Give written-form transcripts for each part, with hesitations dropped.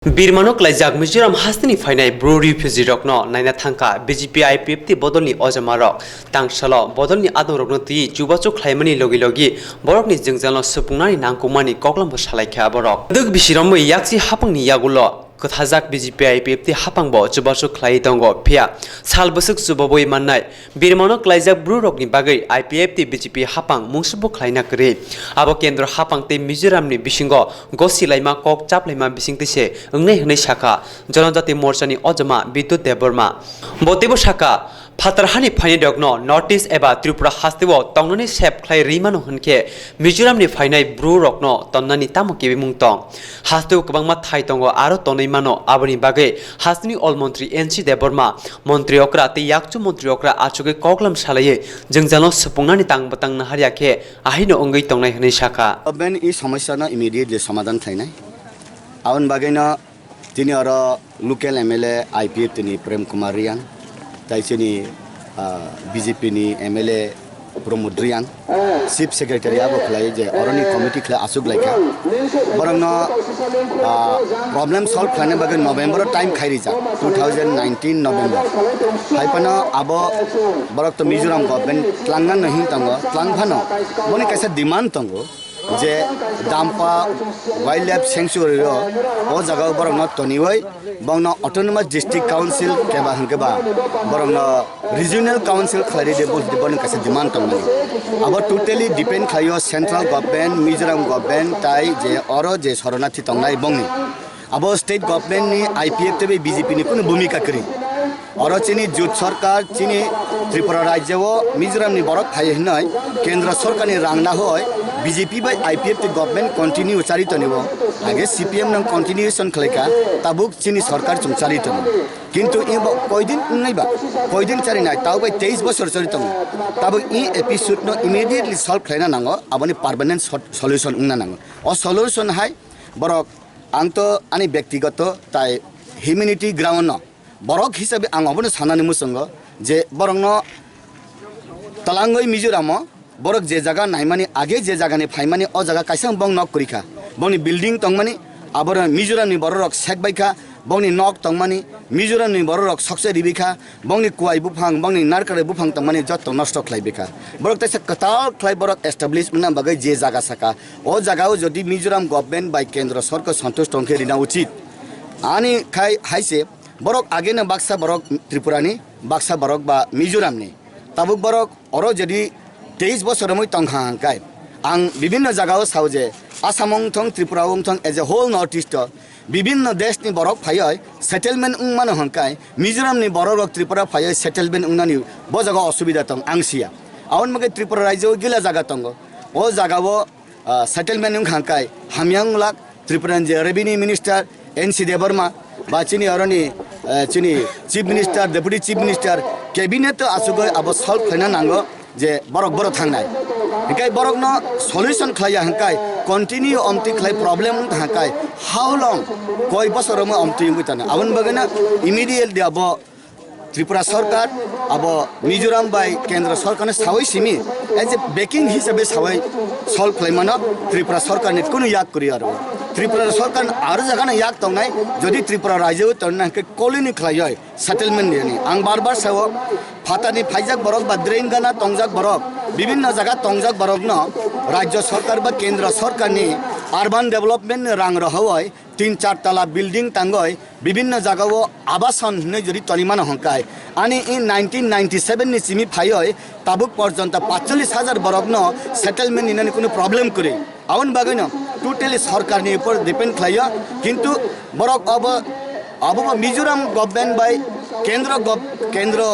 Birmano Klaijak Mizoram Hasni Finai Bro Refugee Rockno Naina Thanka BJP IPFT Bodolni Ojamarok Tangsalo Bodolni Adoroknoti Jubacho Klaimani Logi Borokni Jingjalo Supunani Nangkumani Koklambo Shalaika Borok Duk Bishiromo Yaksi Hapangni Yagulo Kothajak BJP IPFT Hapangbo Jubacho Klai Dongo Pia Salbusuk Subaboi Manai Birmano Klaijak Bro Rockni Bagai IPFT BJP Hapang Mungsubo Klaina Kri Abo Kendro Hapangte Mizoramni Bishingo Gosi Laima Kok Chaplaima Bishingtise Ungne Shaka Jonajati Morsani Ojama Bitu Deborma Botebo Shaka Patarhani Pani Dogno Notice Eba Tripura Hastiwo Tongnani Sep Klai Rimano Hunke Mizoramni Finai Bru Rockno Tonani Tamuki Mungtong Hastu Kabangma Thaitongo Aro Tonimano Abani Bage Hasni All Montri NC Deborma Montri Okra Ti Yakchu Montri Okra Achuke Koklam Shalaye Jungjano Supungani Tang Batang Nahariake Ahino Ungai Tongnai Hne Shaka Ben is Samasana immediately Samadan Thaina Avan Bagana Tiniara local MLA IPF Tini Prem Kumarian Taisini BJP ni MLA Promodrian Chief Secretary Abo Klaije Orani Committee Kla Asuk Laika Borangno problem solve Klane Bagan November time Khairija 2019 November Haipana Abo Borak to Mizoram government Tlangan Nahin Tango Tlangphano Moni Kaisa demand Tango Je Dampa Wildlife Sanctuary O Jaga Borangno Toniwai Bangno Autonomous District Council Keba Hankeba Borangno Regional Council Khari Debol Debon Kasa demand Tango Abo totally depend Khayo central government Mizoram government Tai Je Oro Je Soronati Tongai Bongi Abo state government ni IPF tebe BJP ni kuno bhumika kari Oro chini jut sarkar chini Tripura राज्य वो मिजोरम नि बरक खाइ हिनय केंद्र सरकार नि रांगना होय BJP bye IPF ति government continue चारित निबो आगे सीपीएम नंग कंटिन्यूएशन खलेका ताबुक चिनी सरकार चुम चारित किंतु इ कयदिन नैबा कयदिन चारि नाय ताउ बाय 23 बছর चारित ताबुक इ एपिसोड नो इमिडिएटली सल्व खलेना नांगो आबनि परमानेंट सल्यूशन उंना नांगो अ सल्यूशन हाय बरक आंत आनि व्यक्तिगत ताय ह्यूमैनिटी ग्राउंड बरक हिसाबै आं अबनो सानानि मुसंग जे बरंगनो तलांगै मिजोराम बरक जे जगह नायमानि आगे जे जगह नि फाइमानि अ जगह काइसां बंग नक करिखा बंगनि बिल्डिंग तंगमानि आबर मिजोरामनि बरक सेकबाइखा बंगनि नक तंगमानि मिजोरामनि बरक सक्से रिबिखा बंगनि कुवाइ बुफां बंगनि नारकारे बुफां तंगमानि जत नष्ट खलाइबिखा बरक तैसे कताल खलाइ बरक एस्टाब्लिशमेन्ट ना बगै जे जगह सका ओ जगह जदि मिजोराम गवर्नमेंट बाय केंद्र सरकार सन्तुष्ट अंके रिना उचित आनि खाइ हाइसे बरक आगे न बाक्सा बरक त्रिपुरानि बाक्सा बरक बा मिजोरामनि ताबुक बरक अरो जदि 23 बছর মই तंखा हांकाय आं विभिन्न जगह सावजे आसामं थं त्रिपुरावं थं as a whole north east विभिन्न देशनि बरक फाय सेटलमेंट उंमान हांकाय मिजोरामनि बरक त्रिपुरा फाय सेटलमेंट उंनानि ब जगह असुविधा तंग आंसिया आवन मगे त्रिपुरा राज्य गिला जगह तंग ओ जगह सेटलमेंट उं हांकाय हामयांग लाक त्रिपुरान जे रेवेन्यू मिनिस्टर एनसी देबर्मा बाचिनी अरनी चिनी chief minister deputy chief minister cabinet आसुगय अब सल्व खैना नांगो जे बरक बरक थांनाय हिकाय बरक न सल्यूशन खलाया हंकाय कंटिन्यू अमति खलाय प्रॉब्लम हंकाय हाउ लॉन्ग कय बছर म अमति युंगिताना आवन बगना इमीडिएटली अब त्रिपुरा सरकार अब मिजोराम बाय केंद्र सरकार ने सावै सिमी एज ए बेकिंग हिसाबै सावै सल्व खलायमानो त्रिपुरा सरकार ने कुनु याक करि आरो त्रिपुरा सरकार आरो जगह याक तंगनाय जदि त्रिपुरा राज्य तंना के कॉलोनी खलाय सेटलमेंट नि आं बार बार साव फातानि फाइजाक बरक बा द्रेनगाना तंगजाक बरक विभिन्न जगह तंगजाक बरक न राज्य सरकार बा केंद्र सरकार नि अर्बन डेवलपमेंट रांग रहय 3-4 तला बिल्डिंग तांगय विभिन्न जगह आवासन ने जदि तनिमान हंकाय आनि इन 1997 नि सिमी फाय ताबुक पर्यंत 45,000 बरक न सेटलमेंट निनानि कुनु प्रॉब्लम करे आवन बागैन टोटली सरकार नि ऊपर डिपेंड खलाय किंतु बरक अब मिजोराम गवर्नमेंट बाय केंद्र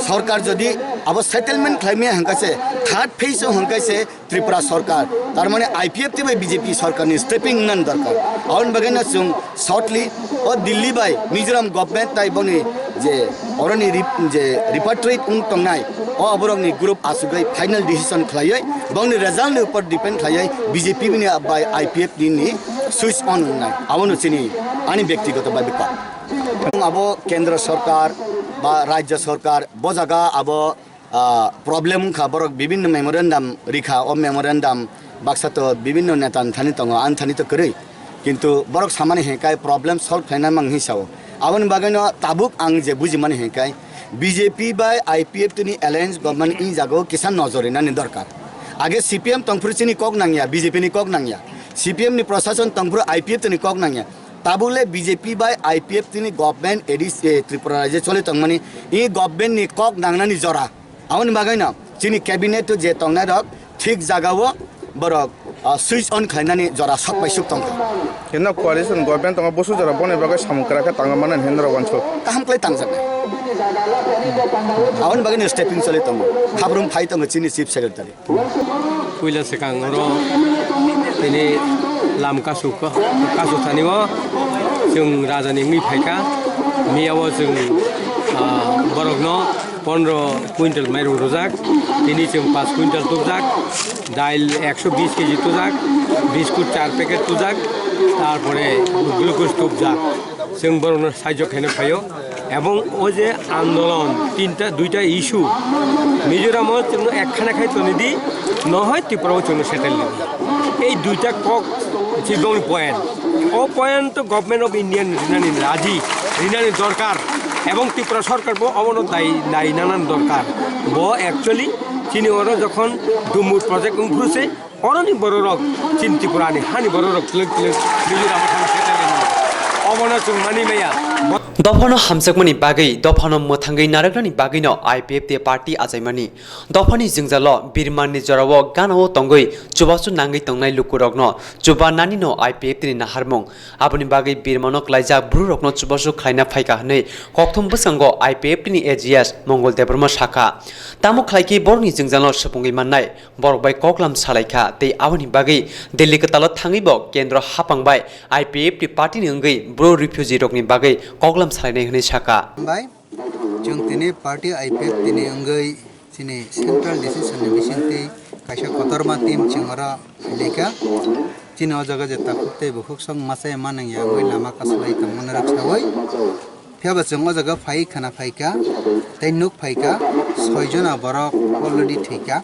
सरकार जदि अब सेटलमेंट खलाइमे हंकासे थर्ड फेज हंकासे त्रिपुरा सरकार तार माने आईपीएफ ति बाय बीजेपी सरकार नि स्टेपिंग नन दरकार आउन बगेना जों शॉर्टली ओ दिल्ली बाय मिजोराम गवर्नमेंट ताइ बनि जे अरनि जे रिपाट्रिएट उन तंगनाय ओ अबरंनि ग्रुप आसुगै फाइनल डिसिजन खलायै बंगनि रिजल्ट नि ऊपर डिपेंड खलायै बीजेपी नि बाय आईपीएफ नि स्विच ऑन नाय आवनो चिनि आनि व्यक्तिगत बाय बिका अब केंद्र सरकार बा राज्य सरकार बजागा अब प्रॉब्लम खबर विभिन्न मेमोरेंडम रिखा ओ मेमोरेंडम बाक्सा तो विभिन्न नेता थानी तंग आन थानी तो करे কিন্তু বরক সামানে হেকাই প্রবলেম সলভ খাইনা মাং হিসাও আবন বাগাইনো তাবুক আং যে বুঝি মানে হেকাই বিজেপি বাই আইপিএফ তিনি অ্যালায়েন্স গভর্নমেন্ট ই জাগো কিষান নজরে নানি দরকার আগে সিপিএম তংফুরচিনি কক নাঙ্গিয়া বিজেপি নি কক নাঙ্গিয়া সিপিএম নি প্রশাসন তংফুর আইপিএফ তিনি কক নাঙ্গিয়া তাবুলে বিজেপি বাই আইপিএফ তিনি গভর্নমেন্ট এডিস ত্রিপুরা রাজ্যে চলে তংমানি ই গভর্নমেন্ট নি কক নাংনানি জরা আবন বাগাইনো চিনি ক্যাবিনেট যে তংনাই রক ঠিক জাগাও বরক সুইচ অন খাইনানি জরা সব পাইসুক তংকা Hina coalition government tanga bosu jara bone bagai samukra ka tanga manan hendra wancho. kaham klai tangjabe awan bagin stepping chole tong khabrum phai tong chini chief secretary kuila sekang ro ini lam kasu thaniwa jung rajani mi phaika miawo jung borokno 15 quintal মাইরু রোজাক তিনি জung 5 quintal তুজাক ডাইল 120 KG তুজাক biscuit 4 packet তুজাক তারপরে glucose তুজাক जों বরনো সাহায্য খাইনে পাইও এবং ও যে আন্দোলন দুইটা ইস্যু মিজোরামত জন্য একখানা খাইতো নিদি নহয় ত্রিপুরাও জন্য সেটেল এই দুইটা কক জীবন পয়েন্ট ও পয়েন্ট তো গভর্নমেন্ট অফ ইন্ডিয়ান রিনানি রাজি রিনানি দরকার এবং ত্রিপুরা সরকার অবনত দায়ী নানান দরকার অ্যাকচুয়ালি চিনি ওরা যখন ডুমুর প্রজেক্ট ঘুরছে অরনি বড় রক চিন ত্রিপুরানি হানি বড় রক মিজোরাম সেটেল অবনচন মানি মেয়া দফানো হামসাকমানি বাগै দফানো मोथांगै नारगलानि बागैनो आईपीएफ ते पार्टी आजायमानि दफानि जिंजालो बिरमाननि जरावो गानावो तंगै चुबासु नांगै तंनाय लुकुरगनो चुबा नानिनो आईपीएफ नि नाहारमं आबनि बागै बिरमानो क्लाइजा ब्रुरगनो चुबासु खायना फायका हनै कक्थम बसंगो आईपीएफ नि एजिएस मंगल देबरमा शाखा तामु खायकि बरनि जिंजालो सपुंगै माननाय बरबाय ककलाम सालायखा ते आबनि बागै दिल्ली कतालो थाङैबो केन्द्र हापांबाय आईपीएफ नि पार्टी नि अंगै ब्रो रिफ्यूजी रकनि बागै ककलाम सालायनाय हनै शाखा बाय जों दिनै पार्टी आईपीएफ दिनै अंगै दिनै सेंट्रल डिसिजन बिसिंति कायसा कतरमा टीम चिंगरा लेखा चिन अ जगह जे ताकुते बुखुक सं मासे मानंया गय लामा कासलाई तमन रक्षावै फेबा जों अ जगह फाइ खाना फाइका तैनुक फाइका 6 जना बरक अलरेडी थैका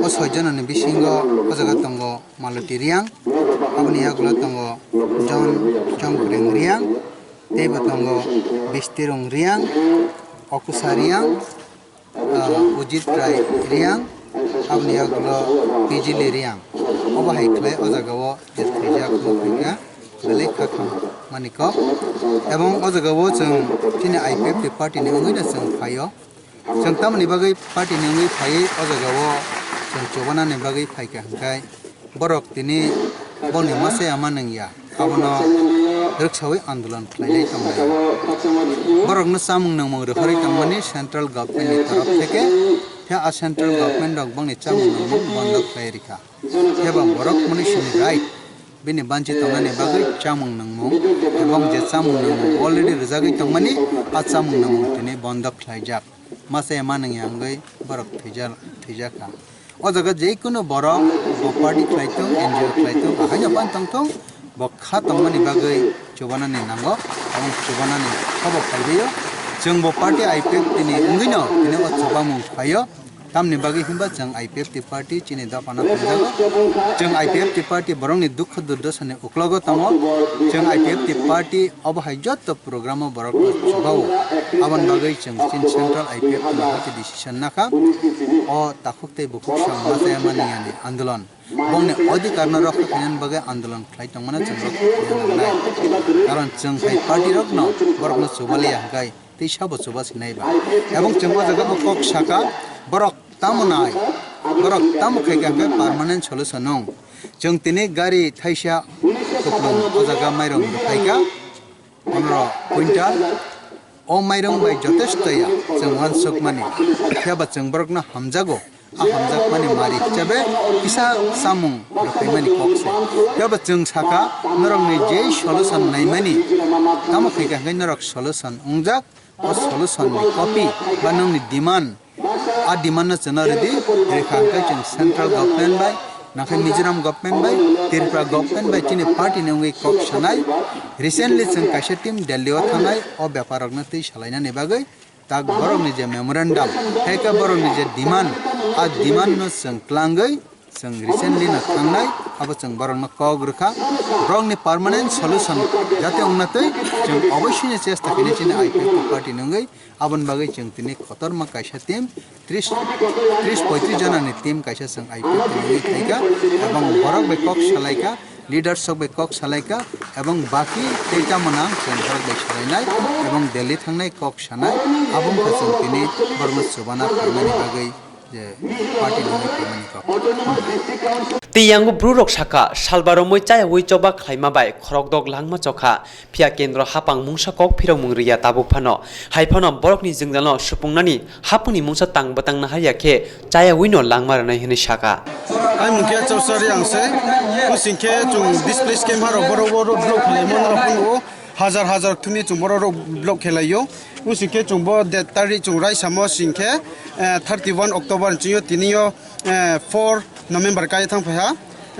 o 6 जना ni bisingo o jaga tongo maluti riang abni agula tongo jon chongkreng riang teba tongo bistirong riang okusa riang ujit rai riang abni agula pijili riang oba haikle o jaga o jetheja khupika bele khakam maniko ebong o jaga o jong tini IPF party ni ongoi na jong phayo jong tamni bagai party ni ongoi phai o jaga o jong chobana ni bagai phaika hangkai borok tini boni mase amanangya abono रक्षावै आंदोलन खालायनाय तंबाय बरकनो सामुं नंमो रखरै तंमानि central government नि तरफ थेके थे आ central government रक बंगनि चामुं नंमो बंद खालायरिखा थेबा बरक मनिसिनि right बिनि बानचि तंनानि बागै चामुं नंमो एबं जे चामुं नंमो अलरेडी रजागै तंमानि आ चामुं नंमो तिनि बंद खालायजाक मासे मानंगि आंगै बरक थैजाखा ओ जगह जेकुनो बरक पार्टी खालायथों एनजिओ खालायथों आहायनो पान तंथों बखा तंगमानि बागै चुबानानि नांगौ आं चुबानानि खबर फायबेयो जों बो पार्टी आईपीएफ तिनि उंगैनो तिनि ओ चुबामुं फायो तामनि बागै हिंबा जों आईपीएफ ति पार्टी चिनि दापाना फैजागो जों आईपीएफ ति पार्टी बरंनि दुख दुर्दशानि उक्लगो तंगो जों आईपीएफ ति पार्टी अबहाय जत प्रोग्राम बरक चुबाओ आबन बागै जों चिन सेंट्रल आईपीएफ ति हाति डिसिजन नाखा ओ ताखुकते बुखुक समासे मानियानि आंदोलन बंगने अधिकार न रख खैन बगे आंदोलन खाइ तंगना जों नाय कारण जों हाय पार्टी रक न बरकनो सुबालिया गाय तैसा बसुबा सिनायबा एवं जों जगह कक शाखा बरक तामनाय बरक ताम खायगा गाय परमानेंट सल्यूशन नं जों तिनि गारि थाइसा खपलम ओ जगह माइरं खायगा 15 क्विंटाल ओ माइरं बाय जथेष्टया जों वानसुक माने फेबा जों बरकनो हामजागो आहामजाक माने मारि हिसाबै इसा सामुं रखैमानि कक्से बेबा जों साका नरंनि जे सल्यूशन नायमानि ताम खैगा गै नरक सल्यूशन उंजाक ओ सल्यूशन नि कपि बा नंनि डिमान्ड आ डिमान्ड न जनरेदि रेखा गै जों सेंट्रल गवर्नमेंट बाय नाखै मिजोराम गवर्नमेंट बाय त्रिपुरा गवर्नमेंट बाय चिनि पार्टी नंगै कक सनाय रिसेंटली जों कायसा टीम दिल्लीआव थांनाय ओ व्यापारकनो तै सालायनानै बागै ताक बरंनि जे मेमोरेंडम हेका बरंनि जे डिमान्ड आ डिमान्ड न संक्लांगै जों रिसेंटली ना थांनाय अब जों बरंनो कग रखा ब्रंगनि परमानेंट सल्यूशन जाते उन्नतै जों अवश्य चेष्टा खालामनो चिने आईपीएफ पार्टी नंगै आबन बागै जों तिनि खतरमा कायसा टीम 30-35 जनानि टीम कायसा जों आईपीएफ नंगै थाइगा एवं बरक बेकक सलायका लीडर्स सब बेकक सलायका एवं बाकी तेजा मना जों बरक बे सलायनाय एवं दिल्ली थांनाय कक सानाय आबुं जों तिनि बरनो सुबाना खामानि बागै पार्टी नंगै खामानि कक Tiyangu brurok saka salbaro moi chaya wi choba khlaima bai khorok dok langma chokha phia kendro hapang mungsa kok phirong mungriya tabuk phano haifano borokni jingjalo supungnani hapuni mungsa tang batang na haya khe chaya wino langma ranai hini saka ai mungke chawsari angse usingke chung display scheme haro boro boro block khlaimon rapungo হাজার হাজার তুমি চুম্বর block খেলাইও উসিকে চুম্ব তারি চুংরাই সামো সিংকে 31 October চিও তিনিও 4 November কাই থাং ফায়া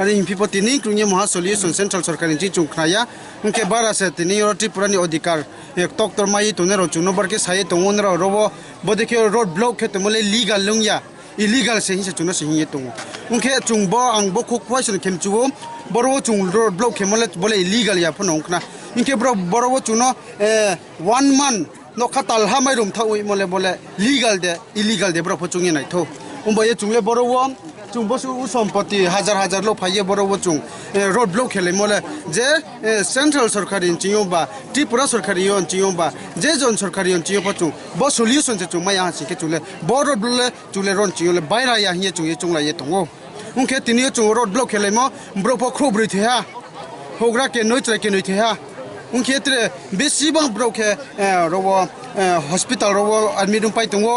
আরে ইনফিপো তিনি ক্রুনিয়া মহা solution central সরকারি জি চুংখায়া উনকে বারাসে তিনিও ত্রিপুরানি অধিকার এক ডক্টর মাই তোনেরো চুনবরকে সাই তংনরা রবো বদেকে রোড ব্লক খেতে মলে legal লংয়া illegal se hinse chuna se hinye tung unke chungbo angbo khok poison kemchuo boro chung road block kemole bole illegal ya phonong kna inke boro chuno 1 month no khatal ha mai rum thawi mole bole legal de illegal de bro phocungi nai tho umbo ye chungle boro chung bosu সম্পত্তি হাজার হাজার লোক ফাইয়ে বড় চুং road block খেলে মলে যে central সরকারি চিও বা ত্রিপুরা সরকারি চিও বা যে জন সরকারি চিও পচুং ব সলিউশন যে চুং মাই আছিকে চুলে ব রোড ব্লক চুলে রন চিওলে বাইরা ইয়া হিয়ে চুং চুং লাইয়ে তঙ্গো উনকে তিনিও চুং রোড ব্লক খেলে ম ব্রপ খুবরি থেয়া হোগ্রা কে নই কে নই থেয়া উনকে ত্রে বেসিবাং ব্রকে রব hospital robo admit pai tongo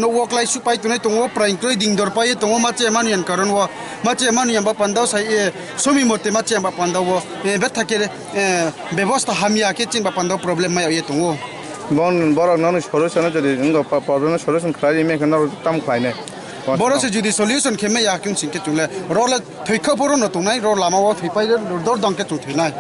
no work life pai tunai tongo prain kroi ding dor pai tongo mache manian karon wo mache manian ba pandau sai somi mote mache ba pandau wo bethake ব্যবস্থা হামিয়া ke chin ba pandau problem mai ye tongo bon borok nang solution jodi ngo problem solution khlai me kan tam khlaine boro se judi solution kheme ya kyung sing ke chule ro la thoi kha boro no tongnai ro lama wo thoi pai dor dang ke chu thinai